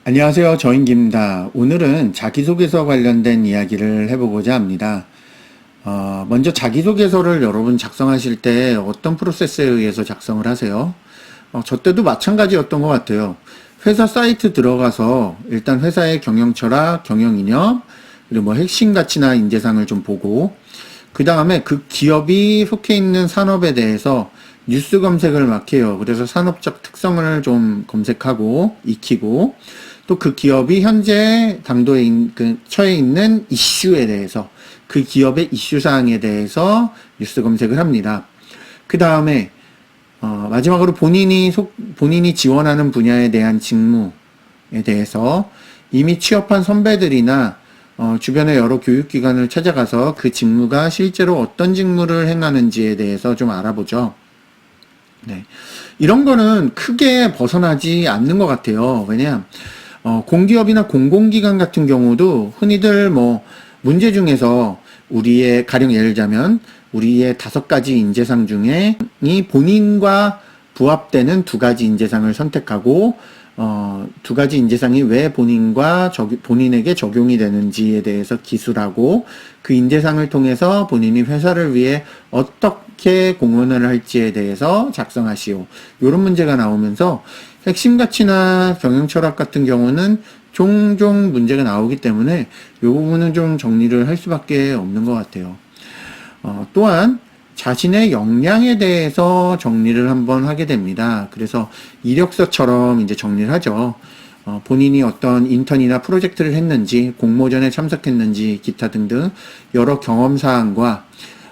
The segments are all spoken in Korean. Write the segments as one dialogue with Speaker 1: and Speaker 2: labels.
Speaker 1: 안녕하세요. 저인기입니다. 오늘은 자기소개서 관련된 이야기를 해보고자 합니다. 먼저 자기소개서를 여러분 작성하실 때 어떤 프로세스에 의해서 작성을 하세요? 저 때도 마찬가지였던 것 같아요. 회사 사이트 들어가서 일단 회사의 경영 철학, 경영 이념, 그리고 뭐 핵심 가치나 인재상을 좀 보고, 그 다음에 그 기업이 속해 있는 산업에 대해서 뉴스 검색을 막 해요. 그래서 산업적 특성을 좀 검색하고, 익히고, 또 그 기업이 현재 처해 있는 이슈에 대해서, 그 기업의 이슈 사항에 대해서 뉴스 검색을 합니다. 그 다음에 마지막으로 본인이 지원하는 분야에 대한 직무에 대해서 이미 취업한 선배들이나 주변의 여러 교육기관을 찾아가서 그 직무가 실제로 어떤 직무를 행하는지에 대해서 좀 알아보죠. 네. 이런 거는 크게 벗어나지 않는 것 같아요. 왜냐, 공기업이나 공공기관 같은 경우도 흔히들 뭐, 문제 중에서 가령 예를 들자면, 우리의 5가지 인재상 중에 이 본인과 부합되는 2가지 인재상을 선택하고, 2가지 인재상이 왜 본인에게 적용이 되는지에 대해서 기술하고, 그 인재상을 통해서 본인이 회사를 위해 어떻게 공헌을 할지에 대해서 작성하시오. 이런 문제가 나오면서 핵심 가치나 경영 철학 같은 경우는 종종 문제가 나오기 때문에 이 부분은 좀 정리를 할 수밖에 없는 것 같아요. 또한 자신의 역량에 대해서 정리를 한번 하게 됩니다. 그래서 이력서처럼 이제 정리를 하죠. 본인이 어떤 인턴이나 프로젝트를 했는지, 공모전에 참석했는지, 기타 등등 여러 경험사항과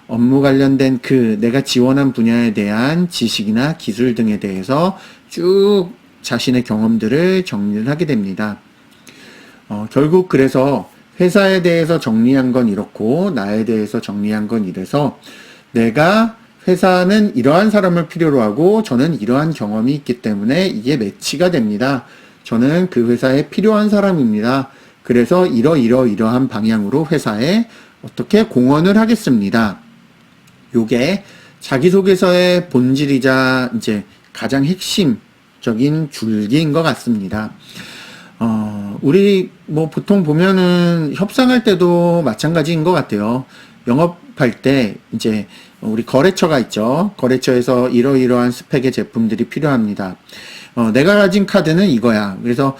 Speaker 1: 업무 관련된 내가 지원한 분야에 대한 지식이나 기술 등에 대해서 쭉 자신의 경험들을 정리를 하게 됩니다. 결국 그래서 회사에 대해서 정리한 건 이렇고 나에 대해서 정리한 건 이래서 회사는 이러한 사람을 필요로 하고 저는 이러한 경험이 있기 때문에 이게 매치가 됩니다. 저는 그 회사에 필요한 사람입니다. 그래서 이러한 방향으로 회사에 어떻게 공헌을 하겠습니다. 요게 자기소개서의 본질이자 이제 가장 핵심적인 줄기인 것 같습니다. 우리 뭐 보통 보면은 협상할 때도 마찬가지인 것 같아요. 영업할 때 이제 우리 거래처가 있죠. 거래처에서 이러이러한 스펙의 제품들이 필요합니다. 내가 가진 카드는 이거야. 그래서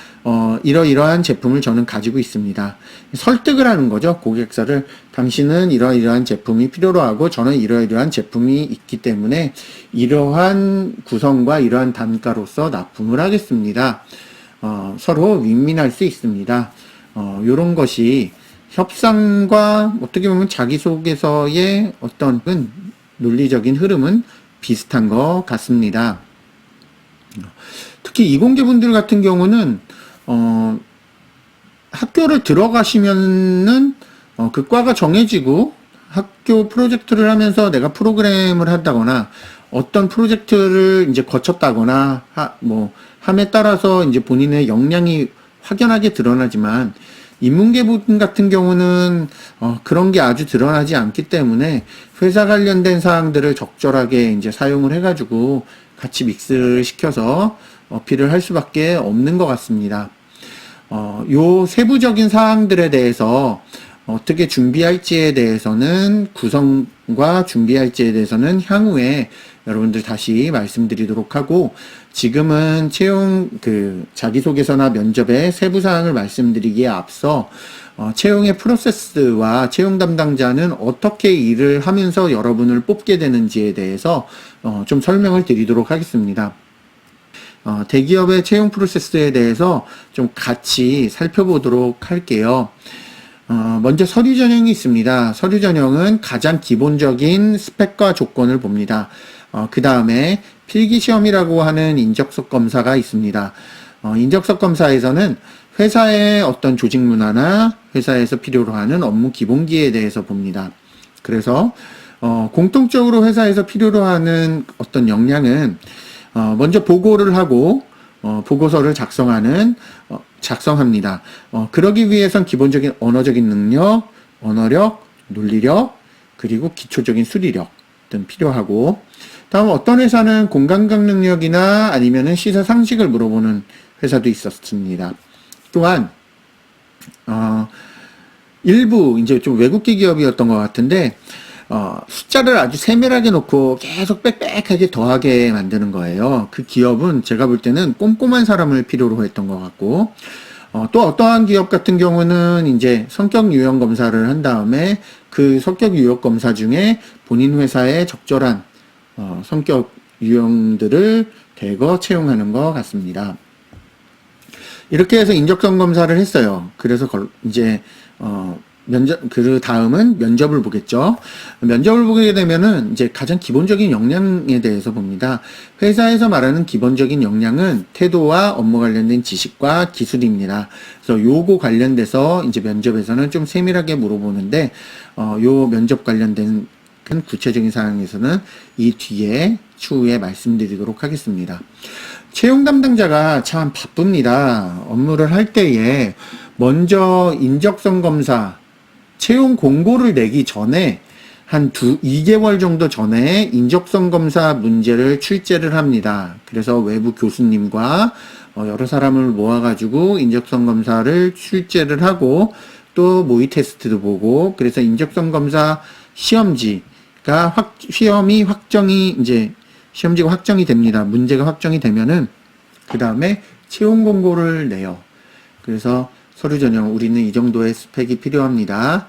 Speaker 1: 이러이러한 제품을 저는 가지고 있습니다. 설득을 하는 거죠. 고객사를. 당신은 이러이러한 제품이 필요로 하고 저는 이러이러한 제품이 있기 때문에 이러한 구성과 이러한 단가로서 납품을 하겠습니다. 서로 윈윈할 수 있습니다. 요런 것이 협상과 어떻게 보면 자기소개서의 어떤 논리적인 흐름은 비슷한 것 같습니다. 특히 이공계분들 같은 경우는 학교를 들어가시면은 그 과가 정해지고 학교 프로젝트를 하면서 내가 프로그램을 한다거나 어떤 프로젝트를 이제 거쳤다거나 함에 따라서 이제 본인의 역량이 확연하게 드러나지만 인문계분 같은 경우는 그런 게 아주 드러나지 않기 때문에 회사 관련된 사항들을 적절하게 이제 사용을 해가지고 같이 믹스를 시켜서 어필을 할 수밖에 없는 것 같습니다. 요 세부적인 사항들에 대해서 어떻게 준비할지에 대해서는 구성과 준비할지에 대해서는 향후에 여러분들 다시 말씀드리도록 하고 지금은 자기소개서나 면접의 세부 사항을 말씀드리기에 앞서 채용의 프로세스와 채용 담당자는 어떻게 일을 하면서 여러분을 뽑게 되는지에 대해서 좀 설명을 드리도록 하겠습니다. 대기업의 채용 프로세스에 대해서 좀 같이 살펴보도록 할게요. 먼저 서류 전형이 있습니다. 서류 전형은 가장 기본적인 스펙과 조건을 봅니다. 그 다음에 필기시험이라고 하는 인적성 검사가 있습니다. 인적성 검사에서는 회사의 어떤 조직 문화나 회사에서 필요로 하는 업무 기본기에 대해서 봅니다. 그래서 공통적으로 회사에서 필요로 하는 어떤 역량은 먼저 보고를 하고 보고서를 작성합니다. 그러기 위해선 기본적인 언어적인 능력, 언어력, 논리력, 그리고 기초적인 수리력 등 필요하고, 다음 어떤 회사는 공감각 능력이나 아니면은 시사 상식을 물어보는 회사도 있었습니다. 또한 일부 이제 좀 외국계 기업이었던 것 같은데 숫자를 아주 세밀하게 놓고 계속 빽빽하게 더하게 만드는 거예요. 그 기업은 제가 볼 때는 꼼꼼한 사람을 필요로 했던 것 같고, 또 어떠한 기업 같은 경우는 이제 성격 유형 검사를 한 다음에 그 성격 유형 검사 중에 본인 회사에 적절한 성격 유형들을 대거 채용하는 것 같습니다. 이렇게 해서 인적성 검사를 했어요. 그래서 이제 그 다음은 면접을 보겠죠. 면접을 보게 되면은 이제 가장 기본적인 역량에 대해서 봅니다. 회사에서 말하는 기본적인 역량은 태도와 업무 관련된 지식과 기술입니다. 그래서 요거 관련돼서 이제 면접에서는 좀 세밀하게 물어보는데, 요 면접 관련된 구체적인 사항에서는 이 뒤에 추후에 말씀드리도록 하겠습니다. 채용 담당자가 참 바쁩니다. 업무를 할 때에 먼저 인적성 검사, 채용 공고를 내기 전에 한 2개월 정도 전에 인적성 검사 문제를 출제를 합니다. 그래서 외부 교수님과 여러 사람을 모아가지고 인적성 검사를 출제를 하고 또 모의 테스트도 보고, 그래서 인적성 검사 시험지가 시험지가 확정이 됩니다. 문제가 확정이 되면은 그 다음에 채용 공고를 내요. 그래서 서류 전형, 우리는 이 정도의 스펙이 필요합니다.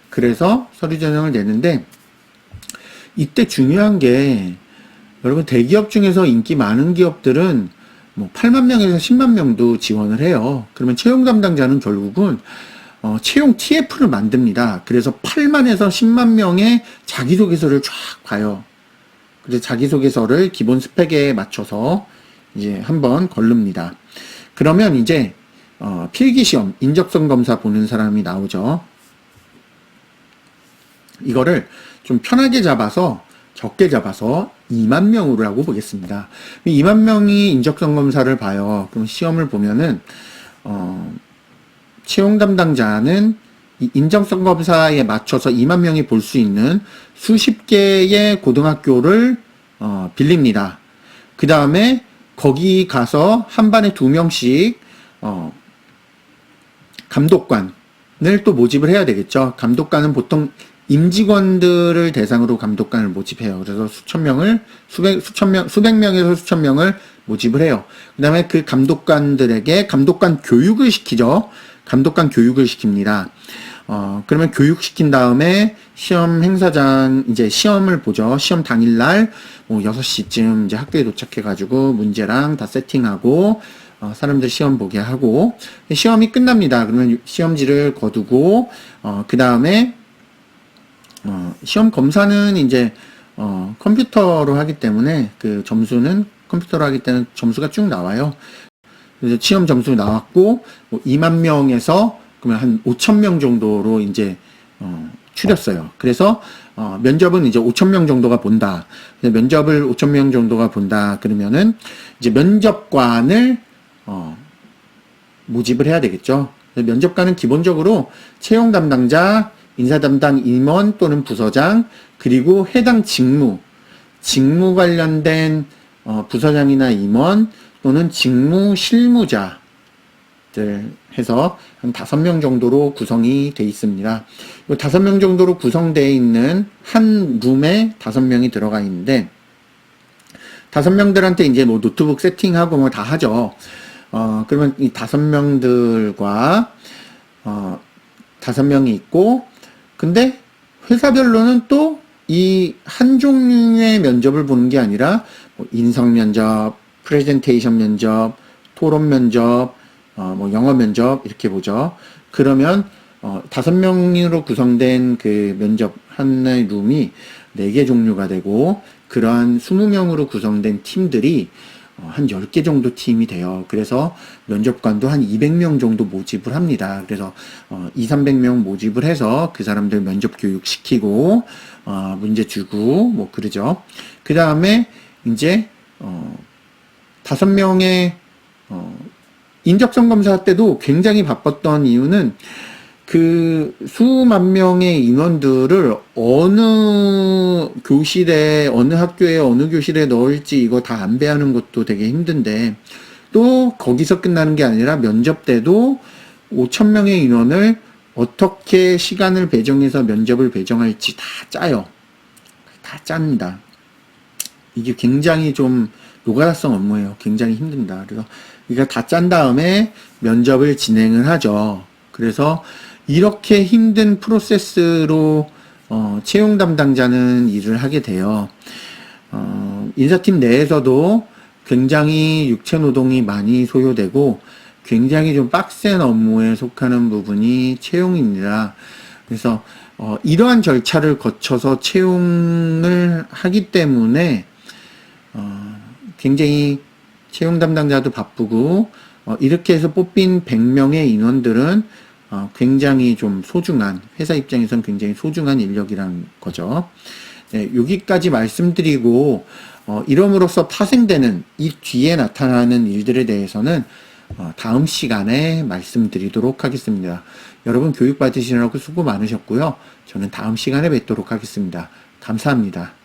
Speaker 1: 그래서 서류 전형을 내는데, 이때 중요한 게, 여러분 대기업 중에서 인기 많은 기업들은 뭐 8만 명에서 10만 명도 지원을 해요. 그러면 채용 담당자는 결국은 채용 TF를 만듭니다. 그래서 8만에서 10만 명의 자기소개서를 쫙 봐요. 그래서 자기소개서를 기본 스펙에 맞춰서 이제 한번 걸릅니다. 그러면 이제 필기시험, 인적성 검사 보는 사람이 나오죠. 이거를 좀 편하게 잡아서, 적게 잡아서 2만 명으로 하고 보겠습니다. 2만 명이 인적성 검사를 봐요. 그럼 시험을 보면은, 채용 담당자는 인적성 검사에 맞춰서 2만 명이 볼 수 있는 수십 개의 고등학교를 빌립니다. 그 다음에 거기 가서 한 반에 2명씩 감독관을 또 모집을 해야 되겠죠. 감독관은 보통 임직원들을 대상으로 감독관을 모집해요. 그래서 수백 명에서 수천 명을 모집을 해요. 그 다음에 그 감독관들에게 감독관 교육을 시키죠. 감독관 교육을 시킵니다. 그러면 교육시킨 다음에 시험 행사장, 이제 시험을 보죠. 시험 당일날, 6시쯤 이제 학교에 도착해가지고 문제랑 다 세팅하고, 사람들 시험 보게 하고, 시험이 끝납니다. 그러면 시험지를 거두고, 그 다음에, 시험 검사는 이제, 컴퓨터로 하기 때문에, 그 점수는 컴퓨터로 하기 때문에 점수가 쭉 나와요. 그래서 시험 점수 나왔고, 2만 명에서, 그러면 한 5천 명 정도로 이제, 추렸어요. 그래서, 면접은 이제 5천 명 정도가 본다. 면접을 5천 명 정도가 본다. 그러면은, 이제 면접관을, 모집을 해야 되겠죠. 면접관은 기본적으로 채용 담당자, 인사 담당 임원 또는 부서장, 그리고 해당 직무 관련된, 부서장이나 임원 또는 직무 실무자들 해서 한 5명 정도로 구성이 돼 있습니다. 이 5명 정도로 구성되어 있는 한 룸에 5명이 들어가 있는데, 5명들한테 이제 뭐 노트북 세팅하고 뭐 다 하죠. 그러면 이 5명들과, 5명이 있고, 근데 회사별로는 또 이 한 종류의 면접을 보는 게 아니라, 뭐 인성 면접, 프레젠테이션 면접, 토론 면접, 뭐 영어 면접 이렇게 보죠. 그러면 5명으로 구성된 그 면접 하나의 룸이 4개 종류가 되고, 그러한 20명으로 구성된 팀들이 한 10개 정도 팀이 돼요. 그래서 면접관도 한 200명 정도 모집을 합니다. 그래서 200~300명 모집을 해서 그 사람들 면접 교육 시키고 문제 주고 뭐 그러죠. 그 다음에 이제 5명의 인적성 검사 때도 굉장히 바빴던 이유는 그 수만 명의 인원들을 어느 교실에, 어느 학교에, 어느 교실에 넣을지 이거 다 안배하는 것도 되게 힘든데, 또 거기서 끝나는 게 아니라 면접 때도 5,000명의 인원을 어떻게 시간을 배정해서 면접을 배정할지 다 짜요. 다 짭니다. 이게 굉장히 좀 노가다성 업무예요. 굉장히 힘든다. 그래서 이거 다 짠 다음에 면접을 진행을 하죠. 그래서 이렇게 힘든 프로세스로 채용 담당자는 일을 하게 돼요. 인사팀 내에서도 굉장히 육체 노동이 많이 소요되고 굉장히 좀 빡센 업무에 속하는 부분이 채용입니다. 그래서 이러한 절차를 거쳐서 채용을 하기 때문에 굉장히 채용 담당자도 바쁘고 이렇게 해서 뽑힌 100명의 인원들은 굉장히 좀 소중한, 회사 입장에선 굉장히 소중한 인력이라는 거죠. 네, 여기까지 말씀드리고 이럼으로써 파생되는 이 뒤에 나타나는 일들에 대해서는 다음 시간에 말씀드리도록 하겠습니다. 여러분 교육 받으시느라고 수고 많으셨고요. 저는 다음 시간에 뵙도록 하겠습니다. 감사합니다.